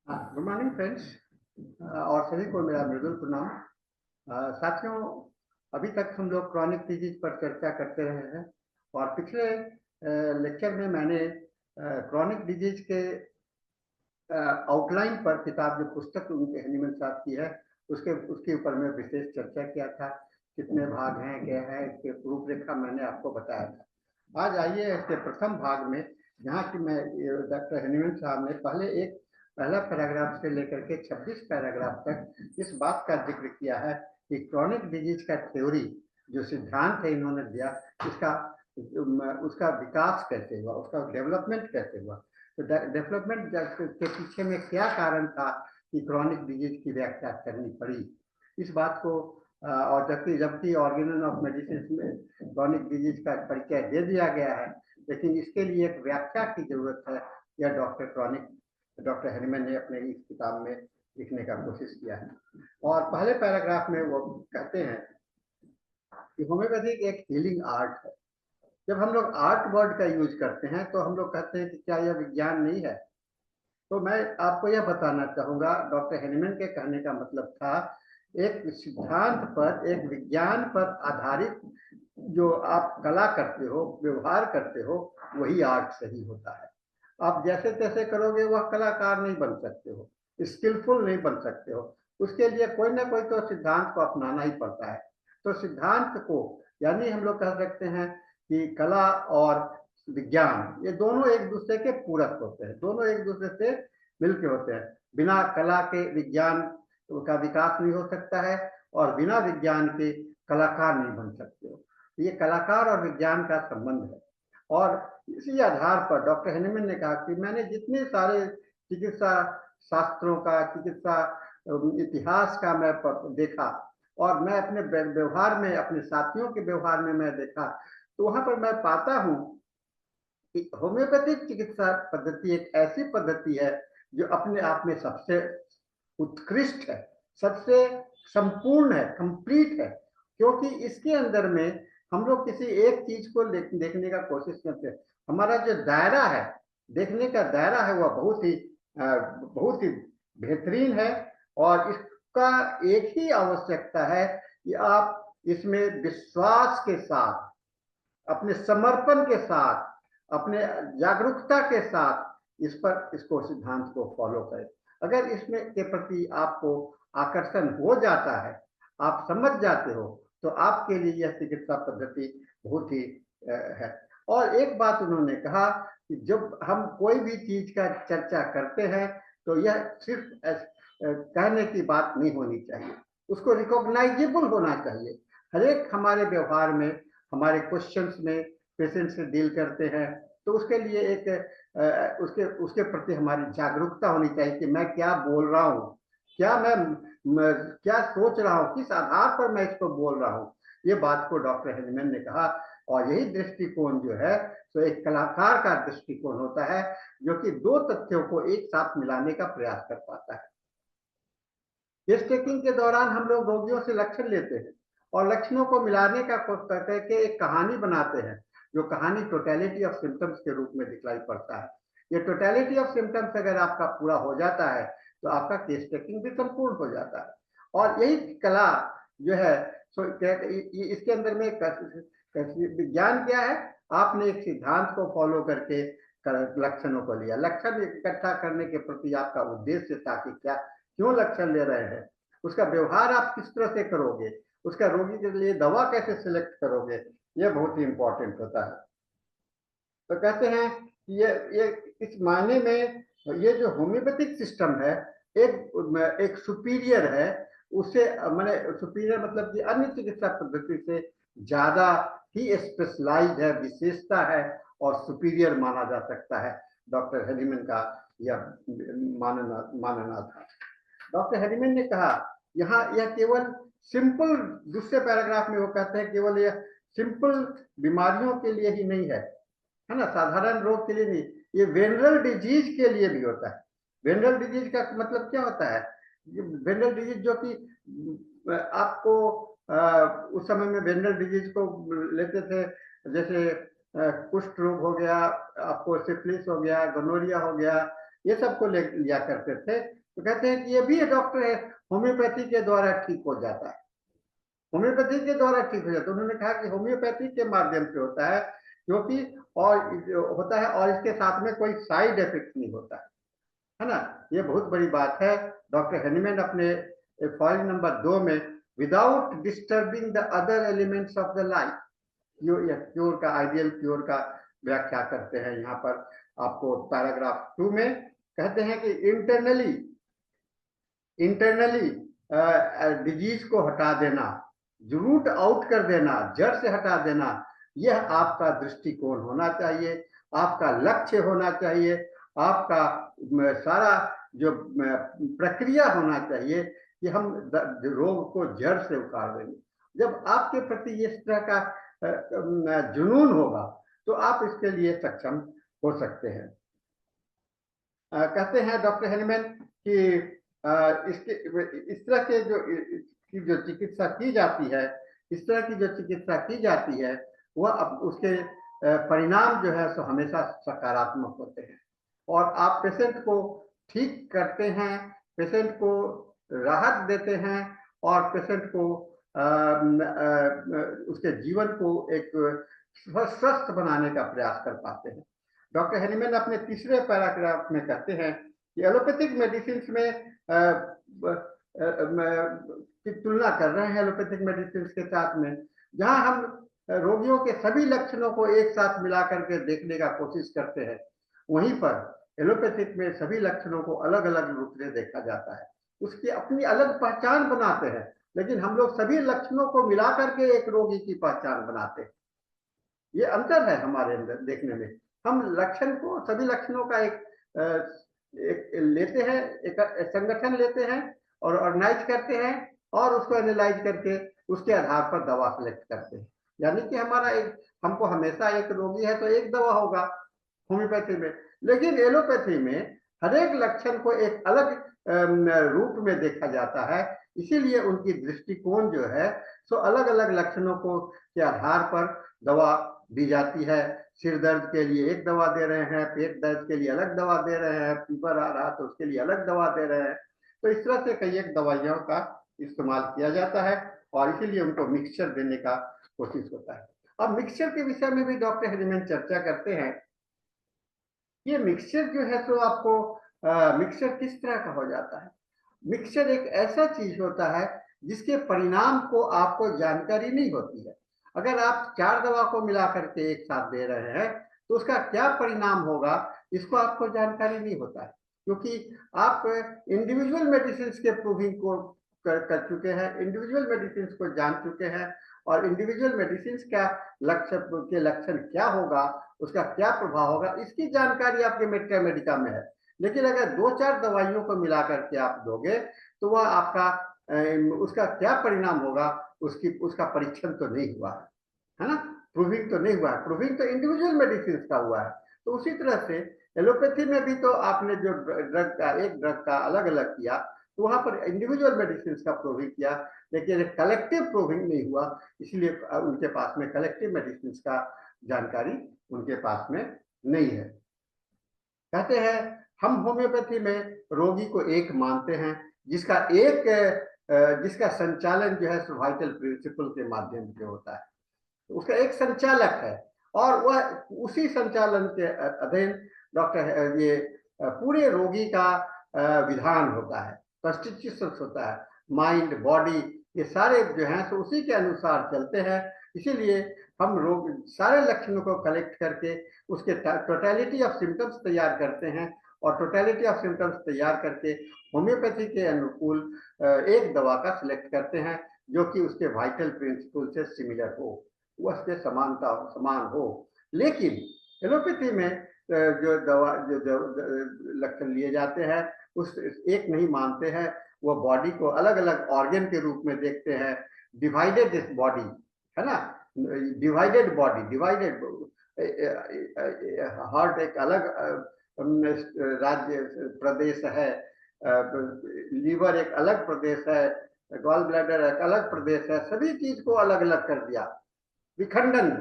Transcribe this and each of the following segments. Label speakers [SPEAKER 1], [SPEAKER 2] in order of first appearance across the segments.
[SPEAKER 1] Good morning friends. और सभी को मेरा मृदुल प्रणाम। साथियों, अभी तक हम लोग क्रॉनिक डिजीज पर चर्चा करते रहे हैं और पिछले लेक्चर में मैंने क्रॉनिक डिजीज के आउटलाइन पर किताब जो पुस्तक उनके हनीमन साहब की है उसके उसके ऊपर मैं विशेष चर्चा किया था। कितने भाग हैं, क्या है, इसके रूपरेखा मैंने आपको बताया था। आज आइए इसके प्रथम भाग में, जहाँ की मैं डॉक्टर हनीमन साहब ने पहला पैराग्राफ से लेकर के 26 पैराग्राफ तक इस बात का जिक्र किया है कि क्रॉनिक डिजीज का थ्योरी जो सिद्धांत है इन्होंने दिया, इसका उसका विकास कैसे हुआ, उसका डेवलपमेंट कैसे हुआ। तो डेवलपमेंट के पीछे में क्या कारण था कि क्रॉनिक डिजीज की व्याख्या करनी पड़ी, इस बात को और जबकि जबकि ऑर्गेनल ऑफ मेडिसिन में क्रॉनिक डिजीज का परिचय दे दिया गया है, लेकिन इसके लिए एक व्याख्या की जरूरत है। यह डॉक्टर हेनिमन ने अपने इस किताब में लिखने का कोशिश किया है। और पहले पैराग्राफ में वो कहते हैं कि होम्योपैथी एक हीलिंग आर्ट है। जब हम लोग आर्ट वर्ड का यूज करते हैं तो हम लोग कहते हैं कि क्या यह विज्ञान नहीं है। तो मैं आपको यह बताना चाहूंगा, डॉक्टर हेनिमन के कहने का मतलब था एक सिद्धांत पर, एक विज्ञान पर आधारित जो आप कला करते हो, व्यवहार करते हो, वही आर्ट सही होता है। आप जैसे तैसे करोगे वह कलाकार नहीं बन सकते हो, स्किलफुल नहीं बन सकते हो। उसके लिए कोई ना कोई तो सिद्धांत को अपनाना ही पड़ता है। तो सिद्धांत को, यानी हम लोग कह सकते हैं कि कला और विज्ञान ये दोनों एक दूसरे के पूरक होते हैं, दोनों एक दूसरे से मिलके होते हैं। बिना कला के विज्ञान का विकास नहीं हो सकता है और बिना विज्ञान के कलाकार नहीं बन सकते हो। ये कलाकार और विज्ञान का संबंध है। और इसी आधार पर डॉक्टर हेनिमन ने कहा कि मैंने जितने सारे चिकित्सा शास्त्रों का, चिकित्सा इतिहास का मैं देखा और मैं अपने व्यवहार में, अपने साथियों के व्यवहार में मैं देखा, तो वहां पर मैं पाता हूं कि होम्योपैथिक चिकित्सा पद्धति एक ऐसी पद्धति है जो अपने आप में सबसे उत्कृष्ट है, सबसे संपूर्ण है, कंप्लीट है। क्योंकि इसके अंदर में हम लोग किसी एक चीज को देखने का कोशिश करते हैं। हमारा जो दायरा है, देखने का दायरा है, वह बहुत ही बेहतरीन है। और इसका एक ही आवश्यकता है कि आप इसमें विश्वास के साथ, अपने समर्पण के साथ, अपने जागरूकता के साथ इसको सिद्धांत को फॉलो करें। अगर इसमें के प्रति आपको आकर्षण हो जाता है, आप समझ जाते हो, तो आपके लिए यह चिकित्सा पद्धति बहुत ही है। और एक बात उन्होंने कहा कि जब हम कोई भी चीज का चर्चा करते हैं तो यह सिर्फ कहने की बात नहीं होनी चाहिए, उसको रिकॉग्नाइजेबल होना चाहिए। हर एक हमारे व्यवहार में, हमारे क्वेश्चंस में पेशेंट से डील करते हैं तो उसके लिए एक उसके उसके प्रति हमारी जागरूकता होनी चाहिए कि मैं क्या बोल रहा हूँ, क्या मैं क्या सोच रहा हूँ, किस आधार पर मैं इसको बोल रहा हूँ। ये बात को डॉक्टर हेनिमन ने कहा। और यही दृष्टिकोण जो है तो एक कलाकार का दृष्टिकोण होता है, जो कि दो तथ्यों को एक साथ मिलाने का प्रयास कर पाता है। टेस्ट टेकिंग के दौरान हम लोग रोगियों से लक्षण लेते हैं और लक्षणों को मिलाने का करके एक कहानी बनाते हैं, जो कहानी टोटलिटी ऑफ सिम्टम्स के रूप में दिखलाई पड़ता है। ये टोटलिटी ऑफ सिम्टम्स अगर आपका पूरा हो जाता है तो आपका केस टेकिंग भी संपूर्ण हो जाता है। और यही कला जो है, इसके अंदर में विज्ञान क्या है, आपने एक सिद्धांत को फॉलो करके लक्षणों को लिया। लक्षण इकट्ठा करने के प्रति आपका उद्देश्य था कि क्या, क्यों लक्षण ले रहे हैं, उसका व्यवहार आप किस तरह से करोगे, उसका रोगी के लिए दवा कैसे सिलेक्ट करोगे, यह बहुत ही इंपॉर्टेंट होता है। तो कहते हैं कि ये इस मायने में ये जो होम्योपैथिक सिस्टम है एक सुपीरियर है। उससे मैंने सुपीरियर मतलब कि अन्य चिकित्सा पद्धति से ज्यादा ही स्पेशलाइज है, विशेषता है और सुपीरियर माना जा सकता है। डॉक्टर हेनिमन का यह मानना था। डॉक्टर हेनिमन ने कहा यहाँ यह केवल सिंपल, दूसरे पैराग्राफ में वो कहते हैं केवल यह सिंपल बीमारियों के लिए ही नहीं है ना, साधारण रोग के लिए नहीं, ये वेनरल डिजीज के लिए भी होता है। वेनरल डिजीज का मतलब क्या होता है? वेनरल डिजीज जो कि आपको उस समय में वेनरल डिजीज को लेते थे, जैसे कुष्ठ रोग हो गया, आपको सिफिलिस हो गया, गोनोरिया हो गया, ये सब को लिया करते थे। तो कहते हैं कि ये भी डॉक्टर है होम्योपैथी के द्वारा ठीक हो जाता है, होम्योपैथी के द्वारा ठीक हो जाता है। उन्होंने कहा कि होम्योपैथी के माध्यम से होता है, क्योंकि और होता है और इसके साथ में कोई साइड इफेक्ट नहीं होता है ना। ये बहुत बड़ी बात है। डॉक्टर हेनीमैन अपने पॉइंट नंबर 2 में without disturbing the other elements of the life, cure का आइडियल क्योर का व्याख्या करते हैं यहाँ पर। आपको पैराग्राफ 2 में कहते हैं कि इंटरनली डिजीज को हटा देना, रूट आउट कर देना, जड़ से हटा देना, यह आपका दृष्टिकोण होना चाहिए, आपका लक्ष्य होना चाहिए, आपका सारा जो प्रक्रिया होना चाहिए कि हम रोग को जड़ से उखाड़ देंगे। जब आपके प्रति इस तरह का जुनून होगा तो आप इसके लिए सक्षम हो सकते हैं। कहते हैं डॉक्टर हेनीमैन कि इसके इस तरह के जो चिकित्सा की जाती है, इस तरह की जो चिकित्सा की जाती है वह उसके परिणाम जो है सो हमेशा सकारात्मक होते हैं, और आप पेशेंट को ठीक करते हैं, पेशेंट को राहत देते हैं, और पेशेंट को उसके जीवन को एक स्वस्थ बनाने का प्रयास कर पाते हैं। डॉक्टर हेनीमैन अपने तीसरे पैराग्राफ में कहते हैं कि एलोपैथिक मेडिसिन में की तुलना कर रहे हैं एलोपैथिक मेडिसिन के साथ में, जहां हम रोगियों के सभी लक्षणों को एक साथ मिलाकर के देखने का कोशिश करते हैं, वहीं पर एलोपैथिक में सभी लक्षणों को अलग अलग रूप से देखा जाता है, उसकी अपनी अलग पहचान बनाते हैं, लेकिन हम लोग सभी लक्षणों को मिलाकर के एक रोगी की पहचान बनाते हैं। ये अंतर है हमारे अंदर देखने में। हम लक्षण को, सभी लक्षणों का एक लेते हैं, एक संगठन लेते हैं और ऑर्गेनाइज करते हैं, और उसको एनालाइज करके उसके आधार पर दवा सिलेक्ट करते हैं। यानी कि हमारा हमको हमेशा एक रोगी है तो एक दवा होगा होम्योपैथी में, लेकिन एलोपैथी में हर एक लक्षण को एक अलग रूप में देखा जाता है, इसीलिए उनकी दृष्टिकोण जो है सो अलग अलग लक्षणों को के आधार पर दवा दी जाती है। सिर दर्द के लिए एक दवा दे रहे हैं, पेट दर्द के लिए अलग दवा दे रहे हैं, फीवर आ रहा तो उसके लिए अलग दवा दे रहे हैं। तो इस तरह से कई एक दवाइयों का इस्तेमाल किया जाता है, और इसीलिए उनको मिक्सचर देने का कोशिश होता है। अब मिक्सचर के विषय में भी डॉक्टर हेनीमैन चर्चा करते हैं। ये मिक्सचर जो है तो आपको मिक्सचर किस तरह का हो जाता है। मिक्सचर एक ऐसा चीज होता है जिसके परिणाम को आपको जानकारी नहीं होती है। अगर आप 4 दवा को मिला करके एक साथ दे रहे हैं तो उसका क्या परिणाम होगा इसको आपको जानकारी नहीं होता है, क्योंकि आप इंडिविजुअल मेडिसिन के प्रूविंग को कर चुके हैं, इंडिविजुअल मेडिसिन को जान चुके हैं, और इंडिविजुअल मेडिसिन का लक्षण क्या होगा, उसका क्या प्रभाव होगा, इसकी जानकारी आपके मेडिका में है। लेकिन अगर 2-4 दवाइयों को मिला करके आप दोगे तो वह आपका उसका क्या परिणाम होगा उसका परीक्षण तो नहीं हुआ है ना, प्रूविंग तो नहीं हुआ है, प्रूविंग तो इंडिविजुअल मेडिसिन का हुआ है। तो उसी तरह से एलोपैथी में भी तो आपने जो एक ड्रग का अलग अलग किया तो वहां पर इंडिविजुअल मेडिसिन का प्रूविंग किया, लेकिन कलेक्टिव प्रूविंग नहीं हुआ, इसलिए उनके पास में कलेक्टिव मेडिसिन का जानकारी उनके पास में नहीं है। कहते हैं हम होम्योपैथी में रोगी को एक मानते हैं जिसका संचालन जो है सर्वाइकल प्रिंसिपल के माध्यम से होता है। तो उसका एक संचालक है, और वह उसी संचालन के अधीन डॉक्टर ये पूरे रोगी का विधान होता है, कॉन्स्टिट्यूशंस होता है, माइंड बॉडी ये सारे जो हैं तो उसी के अनुसार चलते हैं। इसीलिए हम रोग सारे लक्षणों को कलेक्ट करके उसके टोटलिटी ऑफ सिम्टम्स तैयार करते हैं, और टोटलिटी ऑफ सिम्टम्स तैयार करके होम्योपैथी के अनुकूल एक दवा का सिलेक्ट करते हैं जो कि उसके वाइटल प्रिंसिपल से सिमिलर हो, उसके समान हो। लेकिन एलोपैथी में जो दवा जो लक्षण लिए जाते हैं उस एक नहीं मानते हैं, वो बॉडी को अलग अलग ऑर्गन के रूप में देखते हैं, डिवाइडेड बॉडी है ना, डिवाइडेड बॉडी, हार्ट एक अलग राज्य प्रदेश है, लीवर एक अलग प्रदेश है, गॉल ब्लैडर एक अलग प्रदेश है, सभी चीज को अलग अलग कर दिया, विखंडन,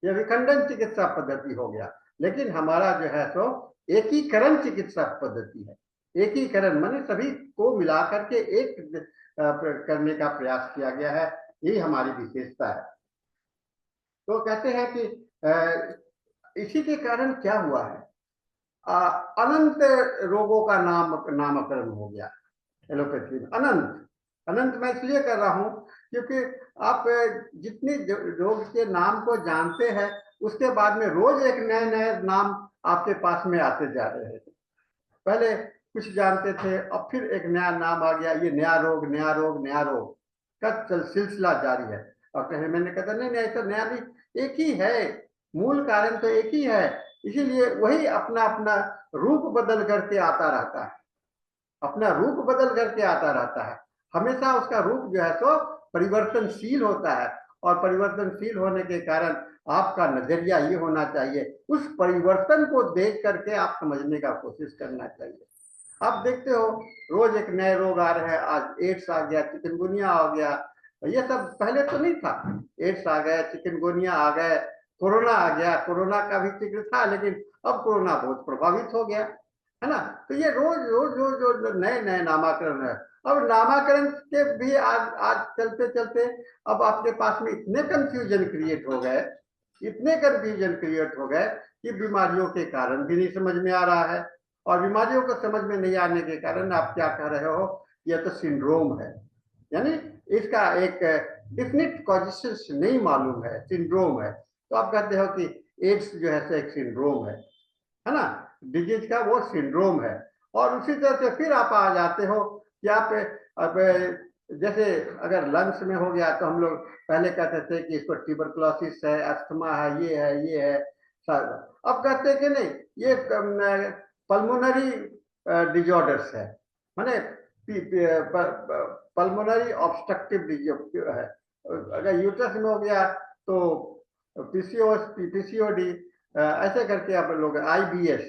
[SPEAKER 1] यह विखंडन चिकित्सा पद्धति हो गया। लेकिन हमारा जो है सो एकीकरण चिकित्सा पद्धति है। एकीकरण माने सभी को मिलाकर के एक करने का प्रयास किया गया है, यही हमारी विशेषता है। तो कहते हैं कि इसी के कारण क्या हुआ है, अनंत रोगों का नामकरण हो गया एलोपैथी में। अनंत अनंत मैं इसलिए कर रहा हूं क्योंकि आप जितनी रोग के नाम को जानते हैं उसके बाद में रोज एक नए नए नाम आपके पास में आते जा रहे हैं। पहले कुछ जानते थे, अब फिर एक नया नाम आ गया, ये नया रोग नया रोग नया रोग का सिलसिला जारी है। और कहीं मैंने कहा नहीं नहीं ऐसा नया नहीं, एक ही है, मूल कारण तो एक ही है, इसीलिए वही अपना अपना रूप बदल करके आता रहता है, अपना रूप बदल करके आता रहता है। हमेशा उसका रूप जो है तो परिवर्तनशील होता है, और परिवर्तनशील होने के कारण आपका नजरिया ये होना चाहिए, उस परिवर्तन को देख करके आप समझने का कोशिश करना चाहिए। आप देखते हो रोज एक नए रोग आ रहे हैं, आज एड्स आ गया, चिकनगुनिया आ गया, ये सब पहले तो नहीं था। एड्स आ गए, चिकनगुनिया आ गए, कोरोना आ गया, कोरोना का भी जिक्र था लेकिन अब कोरोना बहुत प्रभावित हो गया है ना। तो ये रोज रोज रोज रोज नए नए नामाकरण है। अब नामाकरण के भी आज चलते चलते अब आपके पास में इतने कंफ्यूजन क्रिएट हो गए, इतने कंफ्यूजन क्रिएट हो गए कि बीमारियों के कारण भी नहीं समझ में आ रहा है, और बीमारियों को समझ में नहीं आने के कारण आप क्या कह रहे हो, यह तो सिंड्रोम है, यानी इसका एक डिफिनिट कॉजेस नहीं मालूम है, सिंड्रोम है। तो आप कहते हो कि एड्स जो है एक सिंड्रोम है ना, डिजीज का वो सिंड्रोम है। और उसी तरह से फिर आप आ जाते हो कि आप अब जैसे अगर लंग्स में हो गया तो हम लोग पहले कहते थे कि इसको ट्यूबरकुलोसिस है, अस्थमा है, ये है ये है। अब कहते हैं कि नहीं, ये पल्मोनरी डिजॉर्डर्स है, माने पल्मोनरी ऑब्स्ट्रक्टिव डिजीज है। अगर यूट्रस में हो गया तो पीसीओएस, पीसीओडी, ऐसे करके आप लोग आईबीएस,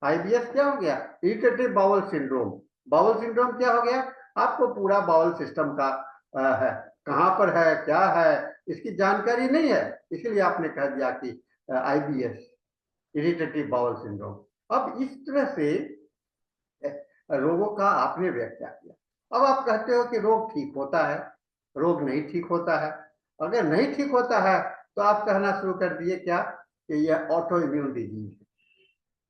[SPEAKER 1] आईबीएस क्या हो गया, irritative bowel syndrome. Bowel syndrome क्या हो गया, आपको पूरा बाउल सिस्टम का है, कहां पर है क्या है इसकी जानकारी नहीं है, इसलिए आपने कह दिया कि आईबीएस, इरिटेटिव बाउल सिंड्रोम। अब इस तरह से रोगों का आपने व्याख्या किया। अब आप कहते हो कि रोग ठीक होता है, रोग नहीं ठीक होता है। अगर नहीं ठीक होता है तो आप कहना शुरू कर दिए क्या कि यह ऑटो इम्यून डिजीज है।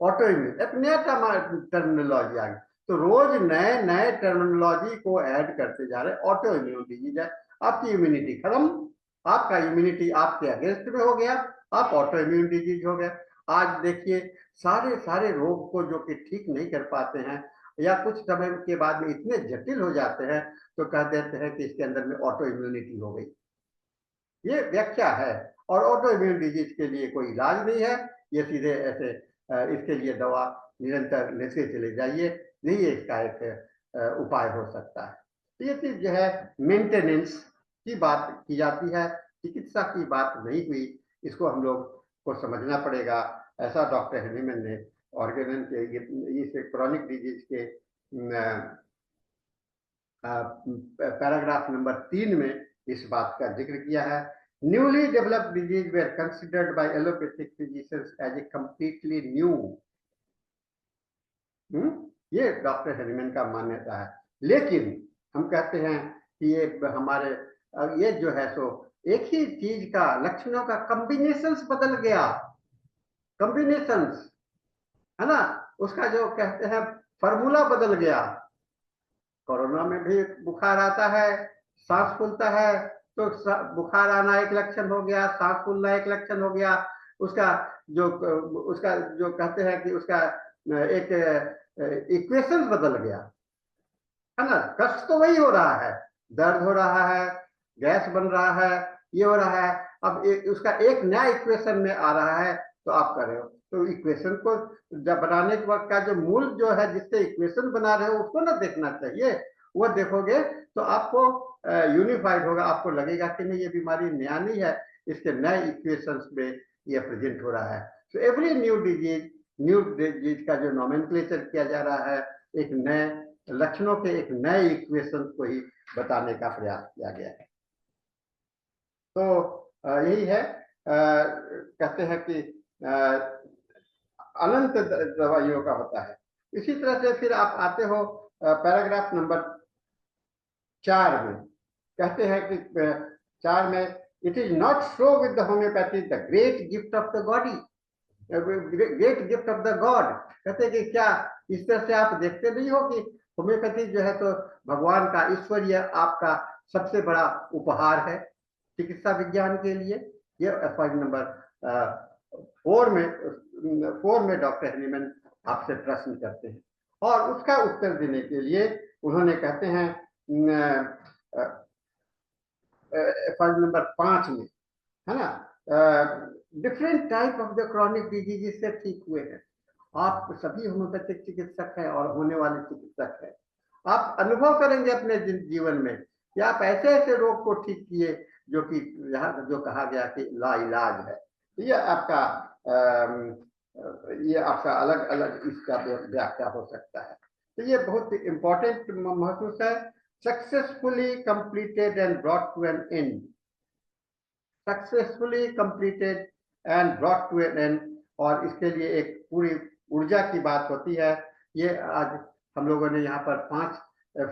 [SPEAKER 1] ऑटो इम्यून एक नया टर्मिनोलॉजी आ गई, तो रोज नए नए टर्मिनोलॉजी को ऐड करते जा रहे। ऑटो इम्यून डिजीज है, आपकी इम्यूनिटी खत्म, आपका इम्यूनिटी आपके अगेंस्ट में हो गया, आप ऑटो इम्यून डिजीज हो गए। आज देखिए सारे सारे रोग को जो कि ठीक नहीं कर पाते हैं या कुछ समय के बाद में इतने जटिल हो जाते हैं तो कह देते हैं कि इसके अंदर में ऑटो इम्यूनिटी हो गई। ये व्याख्या है, और ऑटो इम्यून डिजीज के लिए कोई इलाज नहीं है, ये सीधे ऐसे इसके लिए दवा निरंतर लेते चले जाइए, यही इसका एक उपाय हो सकता है। तो ये चीज जो है मेंटेनेंस की बात की जाती है, चिकित्सा की बात नहीं हुई, इसको हम लोग को समझना पड़ेगा। ऐसा डॉक्टर हेनीमैन ने ऑर्गेनन के इस क्रॉनिक डिजीज के पैराग्राफ नंबर 3 में इस बात का जिक्र किया है। Newly developed disease were considered by allopathic physicians as a completely new. ये डॉक्टर हेनीमैन का मान्यता है। लेकिन हम कहते हैं कि ये हमारे ये जो है सो एक ही चीज का लक्षणों का कॉम्बिनेशंस बदल गया, कॉम्बिनेशंस है ना, उसका जो कहते हैं फॉर्मूला बदल गया। कोरोना में भी बुखार आता है, सांस फूलता है, तो बुखार आना एक लक्षण हो गया, सांस फूलना एक लक्षण हो गया, उसका जो कहते हैं कि उसका एक इक्वेशन बदल गया है ना। कष्ट तो वही हो रहा है, दर्द हो रहा है, गैस बन रहा है, ये हो रहा है। अब उसका एक नया इक्वेशन में आ रहा है तो आप कर रहे हो, तो इक्वेशन को जब बनाने के वक्त का जो मूल जो है जिससे इक्वेशन बना रहे हो उसको ना देखना चाहिए। वो देखोगे तो आपको यूनिफाइड होगा, आपको लगेगा कि नहीं ये बीमारी नया नहीं है, इसके नए इक्वेशंस में ये प्रेजेंट हो रहा है। तो एवरी न्यू डिजीज का जो नोमेनक्लेचर किया जा रहा है, एक नए लक्षणों के एक नए इक्वेशन को ही बताने का प्रयास किया गया है। तो यही है, कहते हैं कि अनंत दवाइयों का होता है। इसी तरह से फिर आप आते हो पैराग्राफ नंबर 4 में, कहते हैं कि 4 में, it is not so with the homeopathy, the great gift of the body, great gift of the God. कहते हैं कि क्या इस तरह से आप देखते नहीं हो कि होम्योपैथी जो है तो भगवान का, ईश्वरीय आपका सबसे बड़ा उपहार है चिकित्सा विज्ञान के लिए। ये पॉइंट नंबर 4 में डॉक्टर हेनीमैन आपसे प्रश्न करते हैं, और उसका उत्तर देने के लिए उन्होंने कहते हैं पॉइंट नंबर 5 में, है ना, different type of the chronic disease से ठीक हुए हैं। आप सभी होम्योपैथिक चिकित्सक हैं और होने वाले चिकित्सक हैं। आप अनुभव करेंगे अपने जीवन में कि आप ऐसे ऐसे रोग को ठीक किए जो कि यहाँ जो कहा गया कि लाइलाज है। तो ये आपका अलग अलग इसका व्याख्या हो सकता है। तो ये बहुत इंपॉर्टेंट महसूस है। Successfully completed and brought to an end, successfully completed and brought to an end, और इसके लिए एक पूरी ऊर्जा की बात होती है। ये आज हम लोगों ने यहाँ पर 5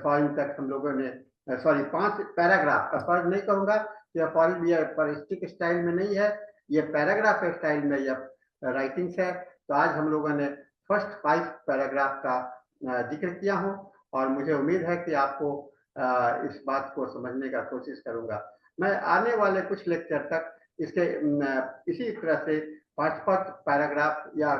[SPEAKER 1] पॉइंट तक हम लोगों ने, सॉरी 5 पैराग्राफ, पॉइंट नहीं कहूँगा, यह पॉइंट ये परिस्टिक स्टाइल में नहीं है, ये पैराग्राफ स्टाइल में यह राइटिंग्स है। तो आज हम लोगों ने फर्स्ट 5 पैराग्राफ का जिक्र किया हूँ, और मुझे उम्मीद है कि आपको इस बात को समझने का कोशिश करूंगा। मैं आने वाले कुछ लेक्चर तक इसके इसी तरह से 5-5 पैराग्राफ या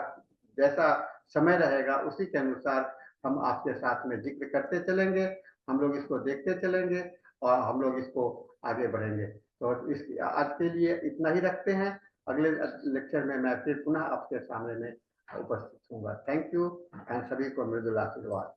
[SPEAKER 1] जैसा समय रहेगा उसी के अनुसार हम आपके साथ में जिक्र करते चलेंगे, हम लोग इसको देखते चलेंगे और हम लोग इसको आगे बढ़ेंगे। तो इस आज के लिए इतना ही रखते हैं। अगले लेक्चर में मैं फिर पुनः आपके सामने में उपस्थित हूँगा। थैंक यू एंड सभी को मृदुल आशीर्वाद।